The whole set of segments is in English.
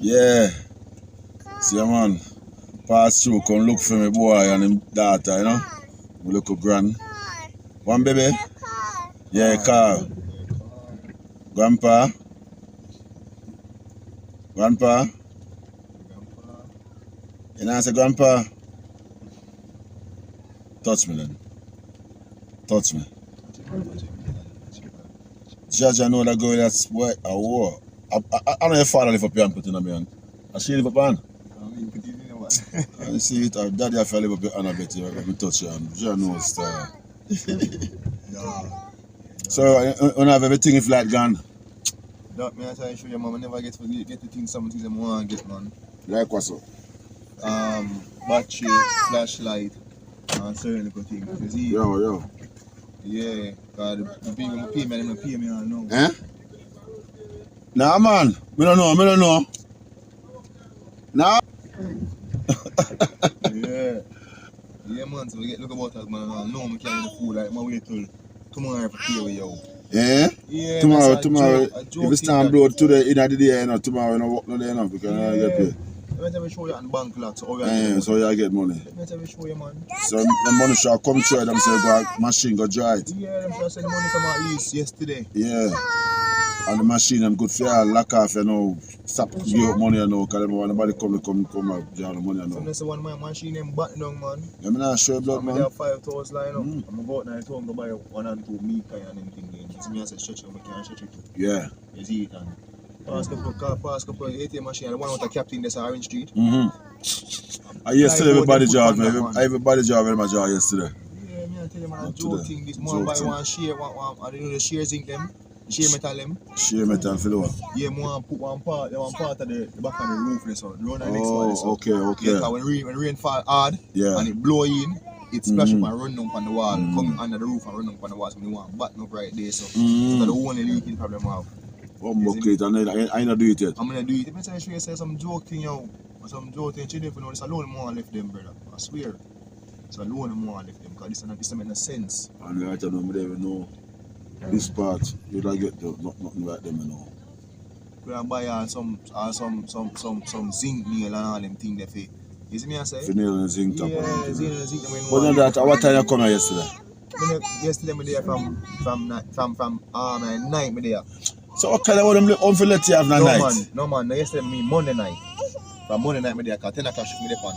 Yeah. See, man. Pass through, come look for me boy and him daughter, you know? We look up grand. One baby? Yeah, car. Grandpa? Grandpa? You know, I say, Grandpa? Touch me then. Touch me. Judge, I know that girl that's what a war. I know your father live up here and put in a man. And she live up on. And you see it, her daddy have to live up here and a bit here. Let me touch her and she knows that. So, you have everything if light gone? That me I try to show you, man. I never get the things, some things I want to get, man. Like what so? Battery, flashlight, and certain little things. You see? Yo. Yeah, because the people who pay me, they don't pay me, I know. Eh? Nah, man. Me don't know. Nah. Yeah, man. So we get look about that, man. I know I can't the food like my way till tomorrow for pay with you. Yeah? Yeah. Tomorrow. If If it's time blood today, in the day, you know, tomorrow, you know, work no day enough because I get paid. Let me show you on the bank lot. So So you get money. Let me show you, man. So the money shall come through them say go machine go dry it. Yeah, them shall send the money from at least yesterday. Yeah. And the machine them good for you lock off, you know, stop give up money, you know, because nobody come and draw the money, you know. So that's the one my machine them button down, man. Yeah, me not sure blood, man. I have 5,000 line up. I'm about now to go buy 1 and 2 meat and anything. It's me as a stretch and I can't stretch it. Yeah. You see it and pass couple ATM machine and the one with the captain that's Orange Street. Yesterday everybody job, everybody job in my job yesterday. Yeah, me I tell you, man, a joke thing. This more buy one share, I don't know the shares in them. Sheer metal them. Sheer metal for what? Yeah, more put one part of the back of the roof there, so run the next one. So. Okay. Yeah, when rain fall hard and it blow in, it splash up and run down on the wall, come under the roof and run down on the wall. So we want button up right there, so that's the only leaking problem I have. One bucket, I ain't do it yet. I'm gonna do it. If I tell you say some joke thing, yo, some joke thing, you never know. It's a loan more left them, brother. I swear. It's a loan more left them, because this make no sense. And right now, I don't even know. This part, you don't get nothing like them, you know. We are buy some zinc nail and all them things there for. You see me I say? For nail and zinc top. Yeah, zinc and zinc. But then that, what time you come here yesterday? Yesterday me there from 9 me there. So what kind of one them on for let you have that night? No man, yesterday me Monday night. From Monday night me there, cause 10 o'clock shift me there on.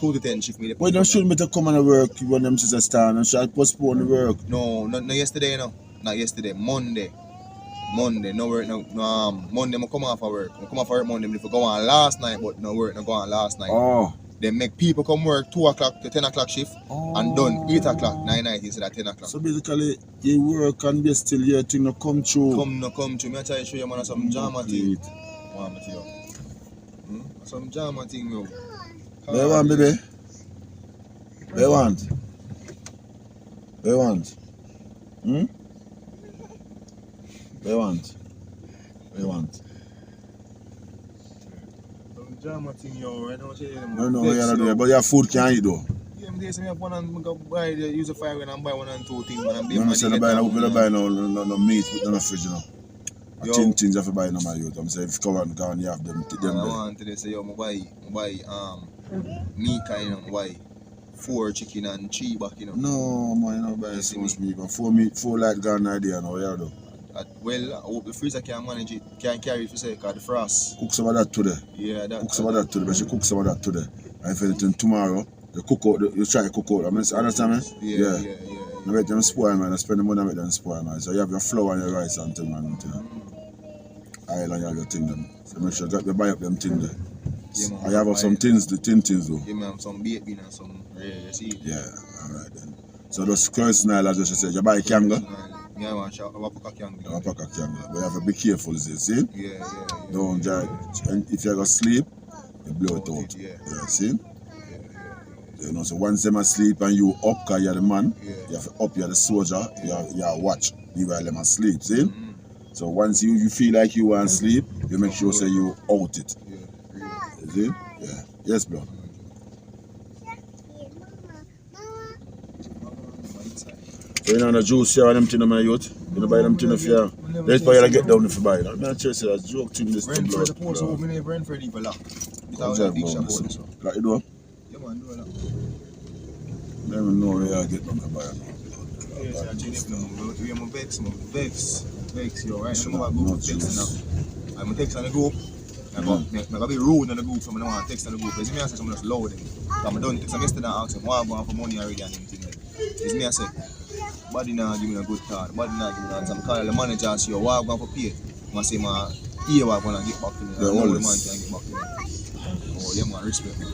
2 to 10 shift me there. Why don't should me to come and work when them sisters stand and shall postpone the work? No yesterday, you know. Not yesterday, Monday. No work, Monday I come off of work. I come off of work Monday, if I go on last night, but no work, no go on last night. Oh. They make people come work 2 o'clock to 10 o'clock shift and done 8 o'clock, 9 night instead of 10 o'clock. So basically, you work and be still here thing no come true. Come true. Me I try to show you man some drama thing. One material. Some drama thing, yo. They want, baby? They want? They want? They want? Some drama thing, yo. I know what you No, you don't do it, but your food can't eat though. Yeah, I'm say one and go buy the use a 5 and buy 1 and 2 things. I'm saying buy no meat with no fridge, you know. Things you have to buy no my youth. I'm saying if you come and go and you have them I want to say, yo, I buy meat kind of buy 4 chicken and 3 back, you know. No, man, you don't buy so much meat. 4 light gone idea now, you do. Well, I hope the freezer can manage it, can carry it for say, because the frost. Cook some of that today. Yeah, cook some of that today, but she cook some of that today. And if anything tomorrow, you cook out, you try to cook out. I mean, understand me? Yeah. You make them spoil, man. I spend the money on them spoil, man. So you have your flour and your rice and thing, man. Oil and you have your thing, them. So make sure you buy up them things there. Yeah, man. I have some things, the tin things though. Yeah, man, some baked bean and some, you see? Yeah, alright then. So those curse Nile, as you said, you buy kanga? Yeah, man, I have a pack of kanga. A pack of kanga. But you have to be careful, see? Yeah. Don't drag. And if you go sleep, you blow it out. Yeah, see? You know, so once them asleep and you up, because you're the man, you have to up, you're the soldier, you have watch, you while them asleep, see? So once you feel like you want to sleep, you make sure say you out it. See? Yeah. Yes, bro. So you know the juice here and them thing on my youth? You know buy them thing if you there's why you get down if you buy them. I'm not sure say that's joke thing this Brentford is supposed to open in Brentford even lock. Without that big shop on this one. Like you do? Yeah man, do that. Never know where you get down to buy them. Yes, I change it now. We am vex, yo, right? I'm gonna go text now. I'm text on the group. I'm gonna be rude on the group, so I don't want to text on the group. Because me I say someone that's loud. I'm done text yesterday and ask him why I want for money already and anything. It's me I say, body now give me a good thought, body now give me that. I'm calling the manager and say, why I want for pay? I say, my ear I want to get back to me. I know the man can get back to me. Oh, yeah man, respect me.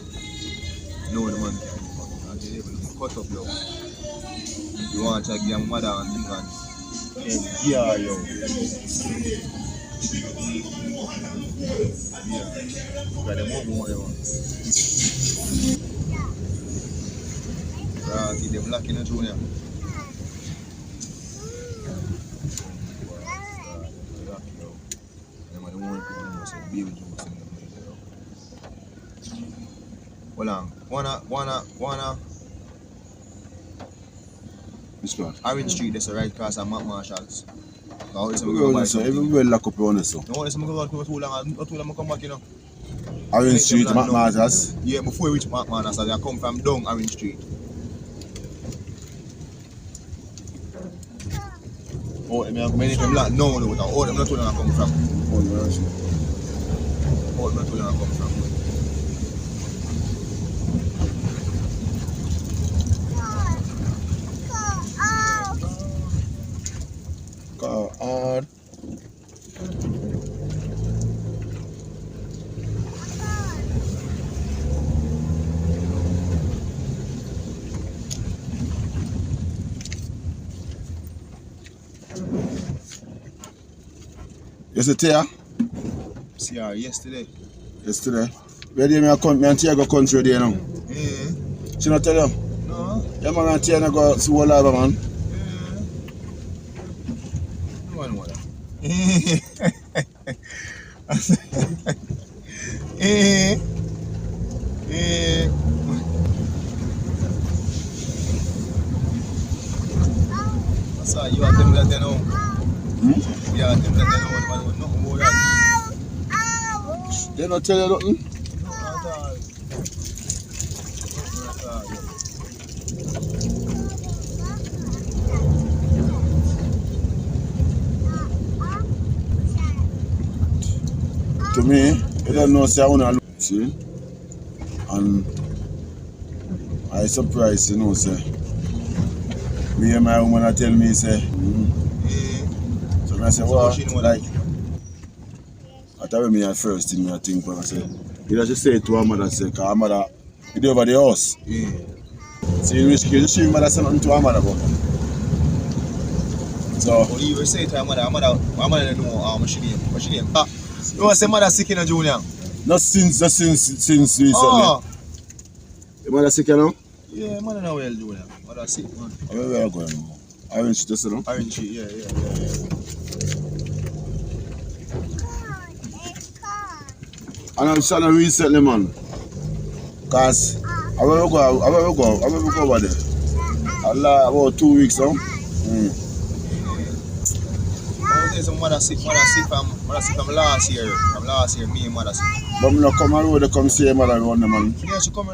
Know the man can get back to me. I say, even cut up yo. If you want to give your mother and thing and yeah, yo. Yeah. Got them up more than one. Right, them black in the junior. Hold on. Wanna. Which part? Orange Street, that's the right cross and Mark Marshall's. Everywhere lock up on this. No, let's go for too long. Not too long, I come back, you know. Orange Street, Mark Marshall's? Yeah, before we reach Mark Marshall's, I come from down Orange Street. Oh, many them like no, all them not too long I come from. All them not too long I come from. God. You see Tia? See her yesterday. Yesterday? Where do you come? Me and Tia go country there now. Yeah. She not tell you? No. Yeah, man, and Tia go see all over, man. So you are them that they know. Yeah, them that they know nothing more that. They not tell you nothing? No, at all. To me, you don't know, say I want to look, see? And I surprised, you know, say. Me and my woman tell me, say, So I say, well, like, I tell me at first thing I think, but I say, you just say it to her mother, say, because her mother, you over the house. Yeah. See, you risk you, she mother say nothing to her mother, but. So. Well, you will say to her mother don't know what's your name. What's your name? You want to say mother sick in a junior? Not since recently. Oh. Your mother sick, you know? Yeah, mother not well junior. Mother sick, man. Where are you going now? Orange Street, you know? Orange Street, yeah. And I'm trying to recently, man. Because I will go over there. About 2 weeks now. I was mother sick from last year. Me and mother sick. But I'm not come around to come see your mother around the man. Yeah, she come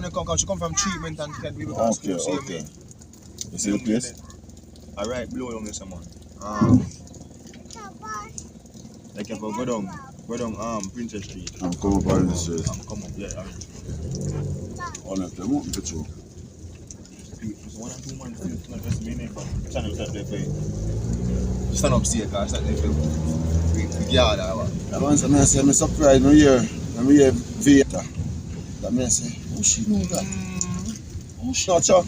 from treatment and get people Okay. You see the place? Alright, blow on this man. Like if I go down Princess Street. I'm coming up Orange Street. I'm come up, yeah, Orange Street. On it, I'm open to you. 1 or 2 months still not just being for channel that they play. Stand up see a car that they play. Big yard or what? That man said, I say, I'm surprised when I hear Vita. That man say, who she know that? Who she not sure?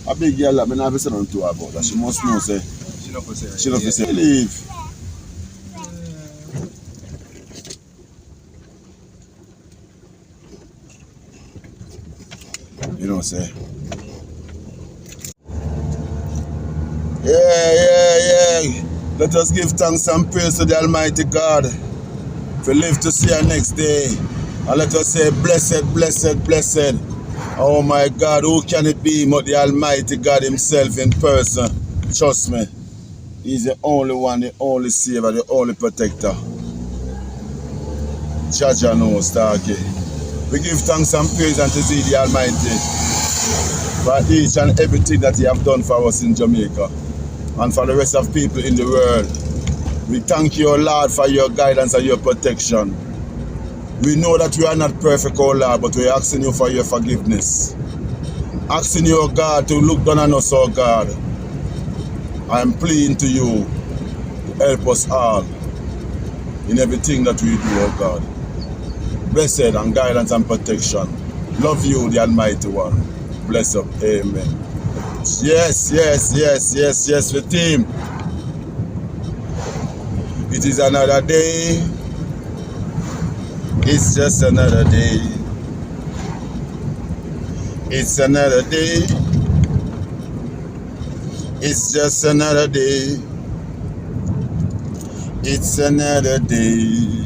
A big girl that I never said nothing to her about that. She must know, say. She not for say. She not for say, leave. You know, say. Yeah. Let us give thanks and praise to the Almighty God for live to see our next day. And let us say, blessed. Oh my God, who can it be but the Almighty God himself in person? Trust me. He's the only one, the only savior, the only protector. Jaja knows, Starkey. We give thanks and praise unto Thee, the Almighty, for each and everything that He have done for us in Jamaica and for the rest of people in the world. We thank you, O Lord, for your guidance and your protection. We know that we are not perfect, O Lord, but we are asking you for your forgiveness. Asking you, O God, to look down on us, O God. I am pleading to you to help us all in everything that we do, O God. Blessed and guidance and protection. Love you, the Almighty One. Bless up. Amen. Yes, with Team. It is another day. It's just another day. It's another day. It's just another day. It's another day.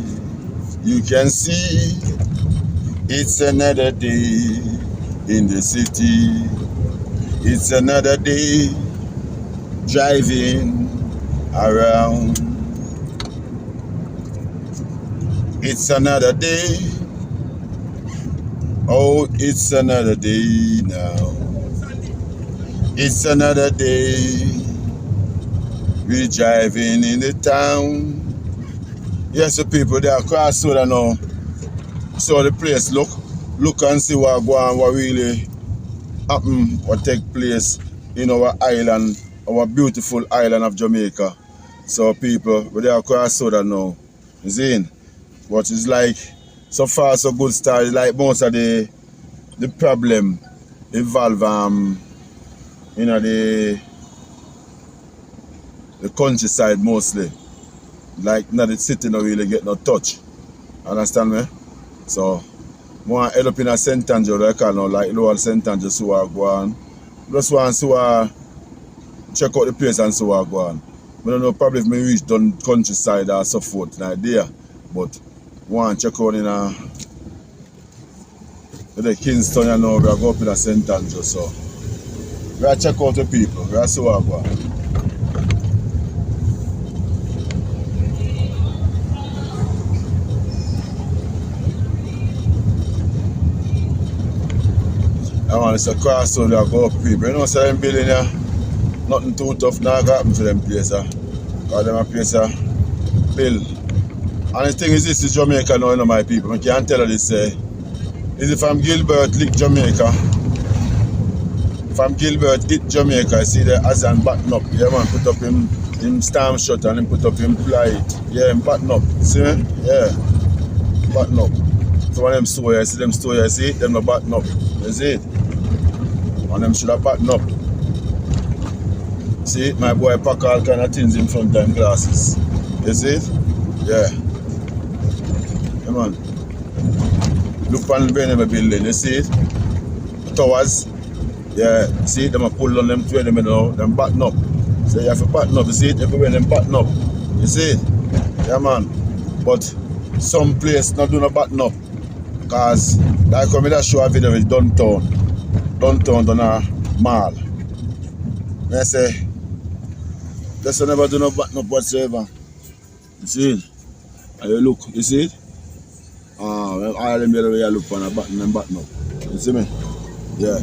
You can see it's another day in the city. It's another day driving around. It's another day. Oh, it's another day now. It's another day. We're driving in the town. Yes, the people there across the road now. So the place look and see what go on, what really happen, what take place in our island, our beautiful island of Jamaica. So people, we're there across the road now. You see? But it's like so far so good start. Like most of the problem involve the countryside mostly. Like not the city no really get no touch. Understand me? So more head up in a St. Andrew like now, like lower St. Andrew so I go on. Just want to check out the place and so I go on. I don't know probably if me reach down countryside or so forth like there. But want to check out in the Kingston and now we are go up in a St. Andrew, so we are check out the people, we are so I go on. I want to cross road and go up people. You know, so them building here, nothing too tough now happen to them place. Because them a place build. And the thing is this is Jamaica now, you know, my people. I can't tell you this. Is it from Gilbert, Lick, Jamaica? From Gilbert, hit Jamaica, see the Azan button up. Yeah, man, put up him storm shut and him put up him plate. Yeah, him button up. See me? Yeah. Button up. So when them store here, see them store here, see? Them no button up. You see it? And them should have button up. See it? My boy pack all kind of things in front of them glasses. You see it? Yeah. Come on. Look on the Benjamin building, you see it? The towers. Yeah, see it? Them a pull on them to them now, them button up. So you have to button up, you see it? Everywhere them button up. You see it? Yeah man. But some place not do no button up. Because like when I show a video with downtown down a mall. I say, just never do no button up whatsoever. You see it? And you look, you see it? All them the way you look on a button and button up. You see me? Yeah.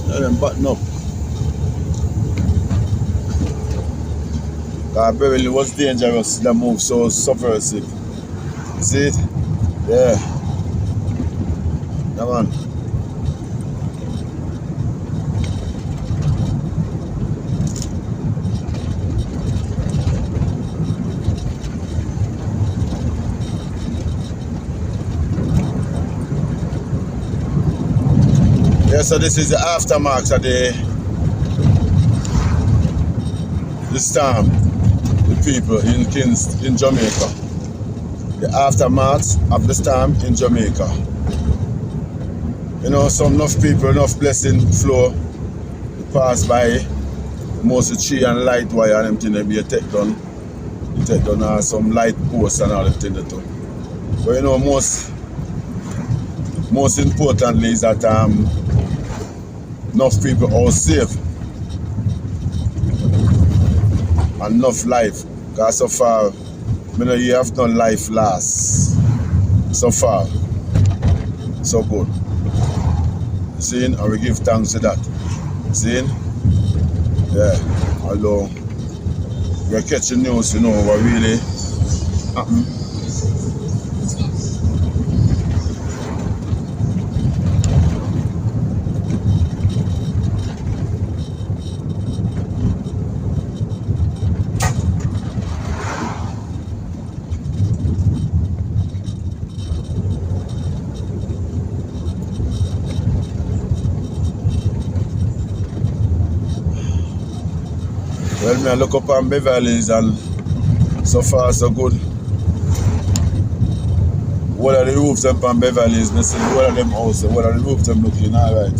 Let them button up. Because Beverly was dangerous, that move so subversive. You see it? Yeah. Come on. Yeah, so this is the aftermath of the storm, the people in Jamaica. The aftermath of the storm in Jamaica. You know, enough people, enough blessing flow pass by. Mostly tree and light wire and them thing they be take down. You take down some light posts and all them thing they do. But you know, most importantly is that enough people are safe. enough life. Because so far, you have no life last. So far, so good. See, and we give thanks to that. See? Yeah. Although we're catching news, what really happened. Well, I look up on Beverly's and so far so good. What are the roofs up on Beverly's? I say, what are them houses? What are the roofs them looking alright?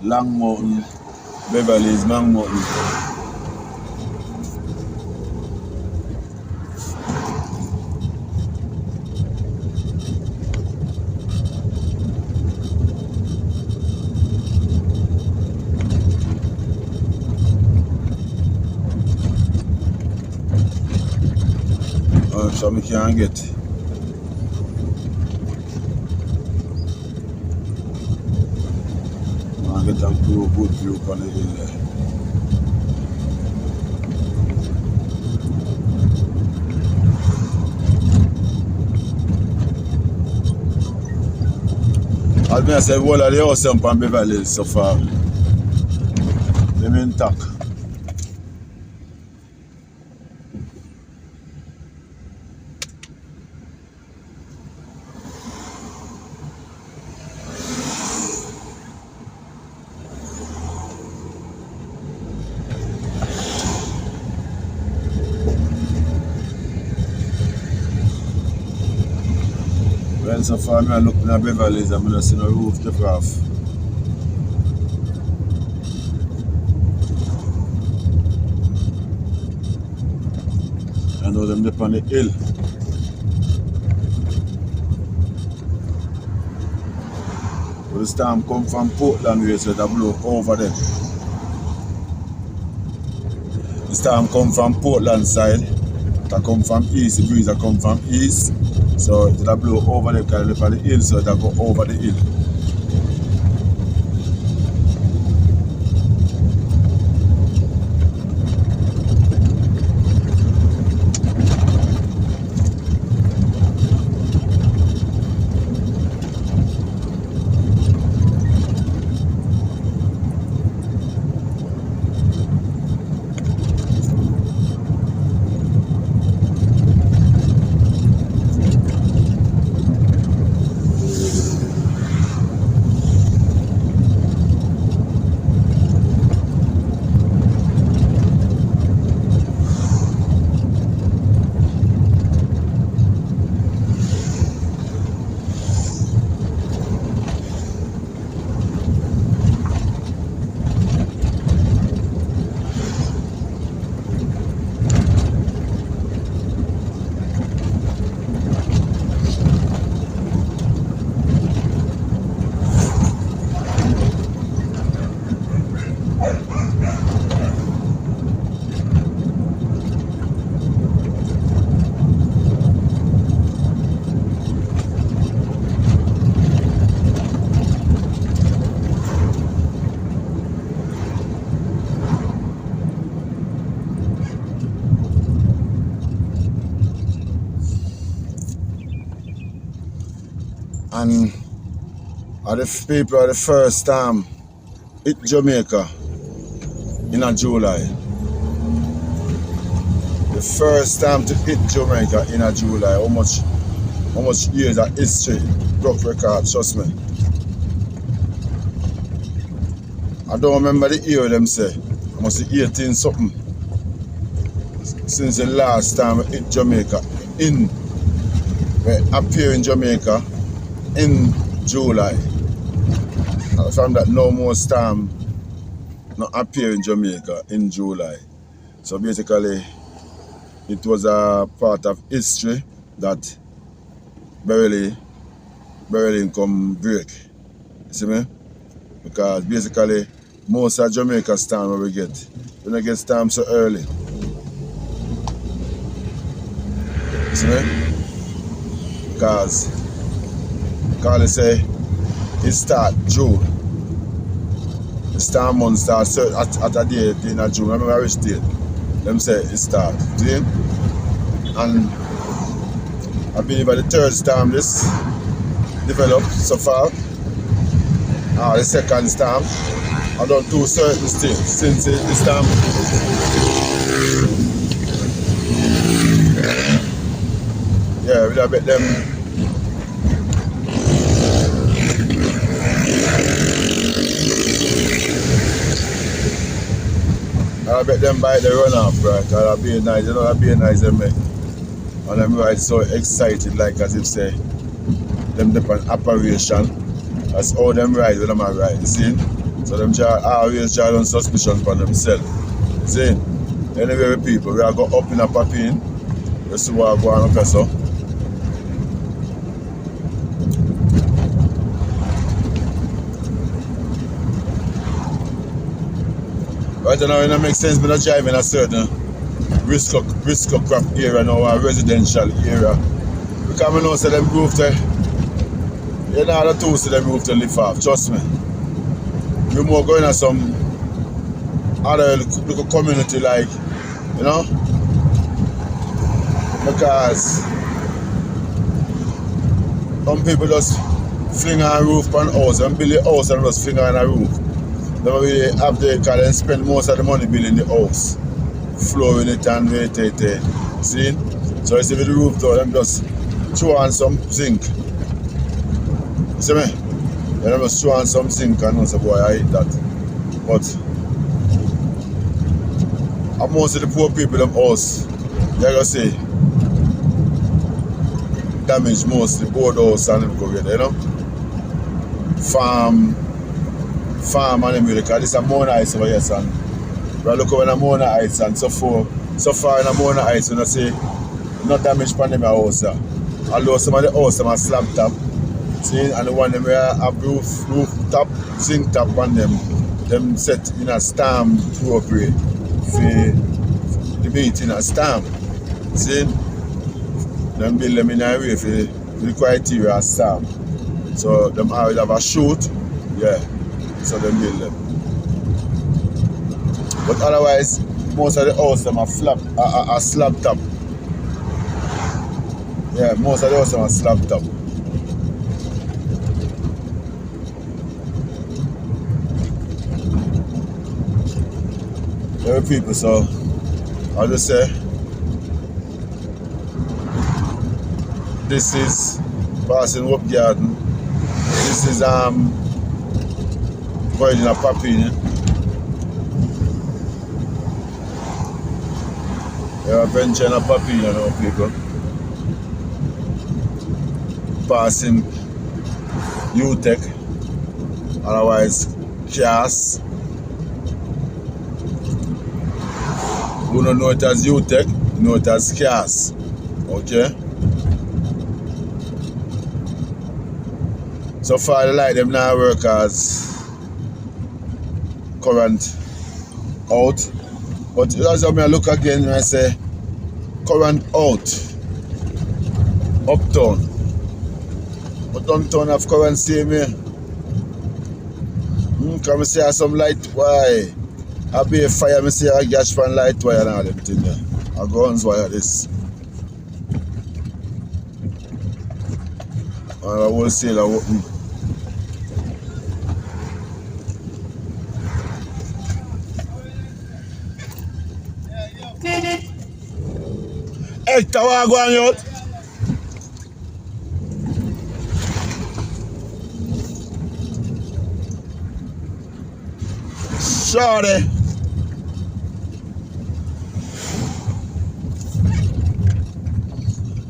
Long Mountain, Beverly's, Long Mountain. So we can't get. I get a good view on the hill there. As I say, all of the house on Beverly so far. Them intact. Well, so far I'm looking at Beverly's and I'm not seeing no roof to off. I know them up on the hill. But the storm come from Portland way, so it blow over them. The storm come from Portland side, that come from east, the breeze that come from east. So it will blow over the kind of the hill, so it will go over the hill. And the people are the first time hit Jamaica in July. The first time to hit Jamaica in July. How much years of history broke record, trust me. I don't remember the year them say. I must be 18 something. Since the last time we hit Jamaica we appear in Jamaica in July. From that no more storm not appear in Jamaica in July. So basically it was a part of history that Berylin come break. You see me? Because basically most of Jamaica storm where we get. We don't get storm so early. You see me? Because they say it start June. The storm month starts at a day in June. I remember which date. Them say it start. See? And I believe by the third storm this developed so far. The second storm, I done two certain things since the storm. Yeah, we bet them. I bet them by the run off, right? That'll be nice, you know, that'll be nice, them. And them ride so excited, like as if say, them depend operation. That's how them ride when them are ride, you see? So them always draw on suspicion for themselves. See? Anyway, people, we are go up in a Papine. You see what I go on up so. Right now, it don't make sense me not drive in a certain risk crop area now, a residential area. Because I know say them roof there. You know the two say them roof to lift off, trust me. You more going to some other little community like, you know? Because some people just fling on a roof on house and build a house and just fling on a roof. They really have the car and spend most of the money building the house. Flooring it and wait. See? So you see with the roof though, them just throw on some zinc. You see me? They just throw on some zinc and say, boy, I hate that. But most of the poor people in the house, they're going to say, damage mostly board house and them go get, you know? Farm and them really, because this is a Mona Heights over here, son. We look over in a Mona Heights and so far in a Mona Heights, you know, say, not damage on them house. Although some of the house them are slab top. See, and the one them where have roof top, zinc top on them set in a storm appropriate for the beat in a storm. See? Them build them in a way for the criteria of storm. So them always have a chute, yeah. So them build them. But otherwise, most of the house them are slab top. Yeah, most of the house them are slab top. There are people, so I'll just say this is passing Hope Garden. This is going in a Papine. We are venturing a Papine now, people. Passing UTEC, otherwise CAS. Who don't know it as UTEC, you know it as CAS. Okay? So far the light them now work as current out. But as I look again and I say current out. Uptown. But downtown have current same here. Come and see some light why? I be a fire, I see a gas fan light wire and all them thing there. A guns wire this. And a wholesale open. Hey, Tawa go on out. Sorry.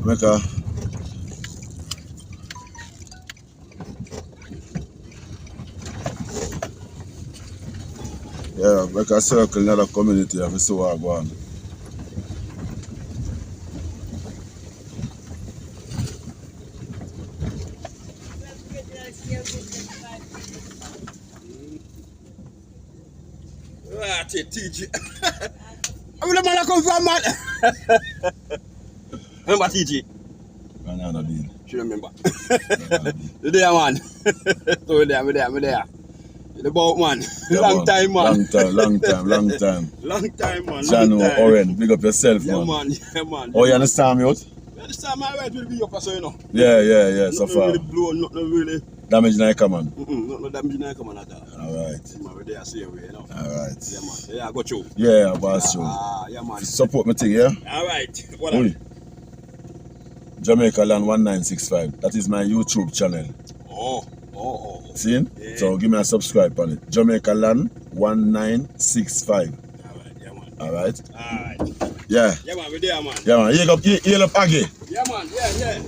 Make a circle in the community and see what I go on. Ah, TG. I mean, the man come from, man. Remember TG? Man, I don't deal. She remember. You there, man? So we there. The boat, man. Yeah, Long time, man. Long time. Long time, man. Jano, Long time. Oren, big up yourself, Yeah, man. man. Yeah, man. Oh, you understand me out? Yeah, this time my right will be up, so you know. Yeah, so Nothing far. really blow, nothing really. Damage na come on. Nothing damage in come on at all. Alright. Yeah, man, we there same way, you know. Alright. Yeah, man. Yeah, I got you. Yeah, boss, you. Yeah, man. Support me thing, yeah? Alright. What Oi. Jamaica Land 1965. That is my YouTube channel. Oh. See? Yeah. So give me a subscribe on it. Jamaica Land 1965. Alright, yeah, man. Alright? Alright. Yeah. Yeah, man, we there, man. Yeah, man. Heal up Aggie. Yeah, man. Yeah.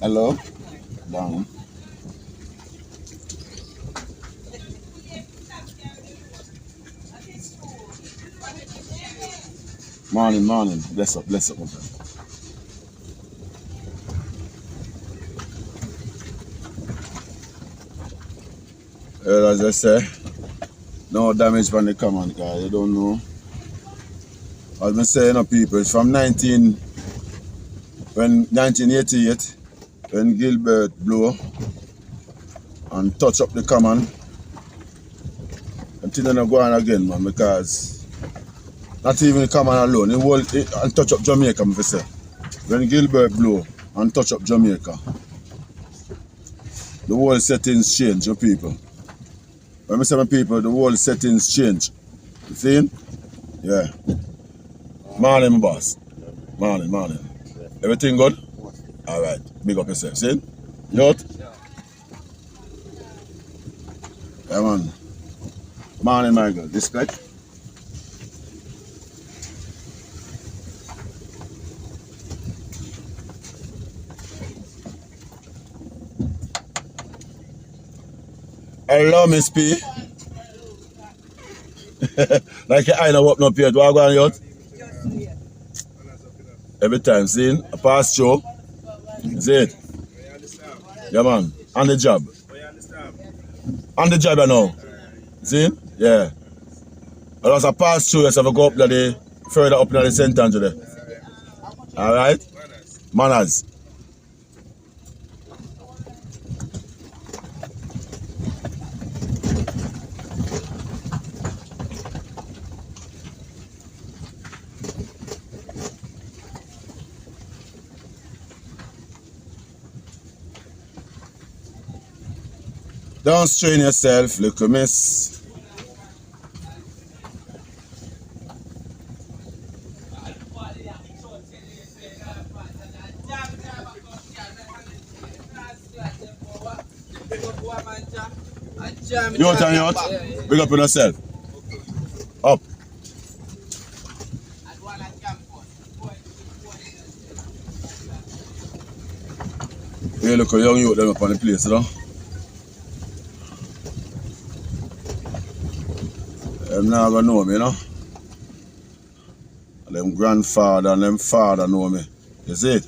Hello? Down. Morning. Bless up, my friend. Well, as I say, no damage from the command car, you don't know. As I say, people, it's from 1988, when Gilbert blow and touch up the command. Until then I go on again, man, because not even the command alone, and touch up Jamaica, I say. When Gilbert blow and touch up Jamaica, the whole settings change, your people. When I say my people, the whole settings change. You see? Yeah. Morning, my boss. Morning. Everything good? Alright. Big up yourself. See? You out? Yeah, man. Morning, my girl. Respect. Hello, Miss P. Like your eye now open up here. Do I go on out? Every time, see? I pass through. See it? Yeah, man. On the job. On the job, you know. See? Yeah. And as I pass through, yes, I go up there, further up in the center today. Alright? Manners. Don't strain yourself, little miss. You out and you out? Big up on yourself. Up. You look a young youth them up on the place, you know? Them not gonna know me, you know? Them grandfather and them father know me. You see it?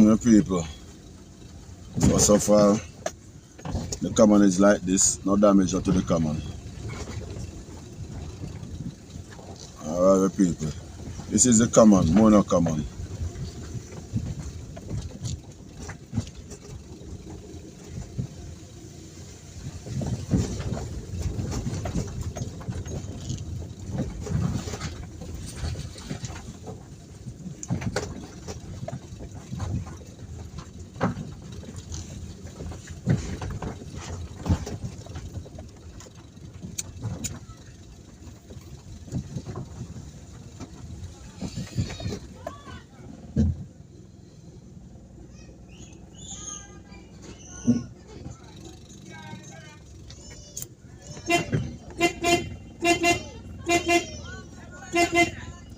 The people. So far, the common is like this, no damage to the common. Alright, people. This is the common, more no common.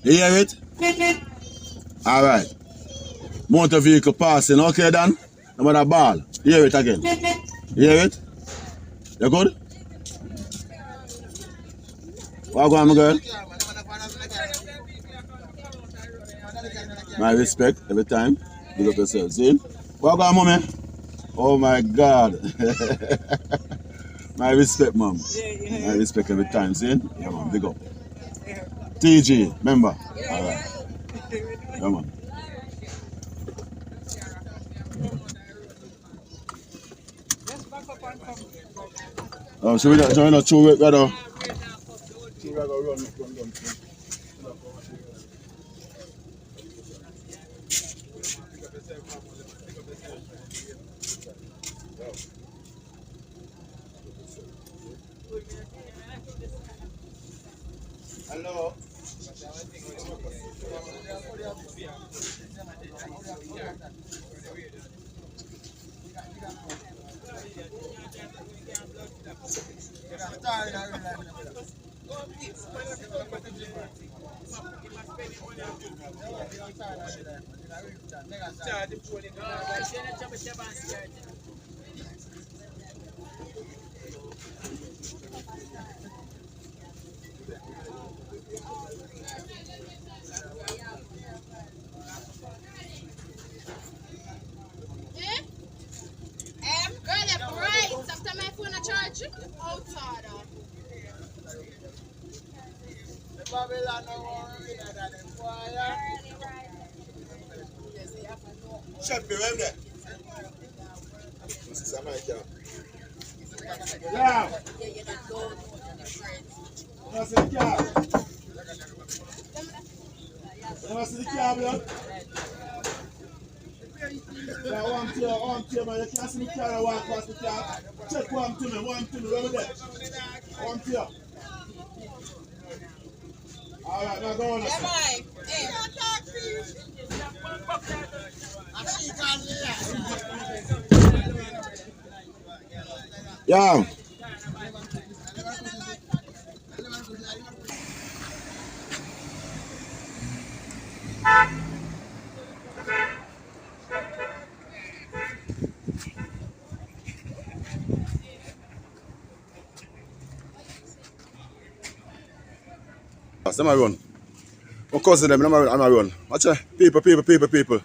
You hear it? Alright. Motor vehicle passing. Okay, Dan? No matter ball. You hear it again. You hear it? You good? What go on, my girl? My respect every time. Big up yourself. See? What go on, mommy? Oh my God. My respect, mom. My respect every time. See? Yeah, man. Big up. TG, remember? Alright. Yeah, man. Oh, should we not join us through it, brother? Hello. Girl, you're bright. Sometimes my phone a charge. Outside. Chef, you remember that? This is my job. Yeah. You see the car? You see the car, blood? Yeah, one tear, man. You can't see the car and walk past the car. Check one to me, where we there? One tear. Alright, now go on. Yeah, boy. Hey. Yeah. Let me run. My cousin them, I'm a run. Watch it. People.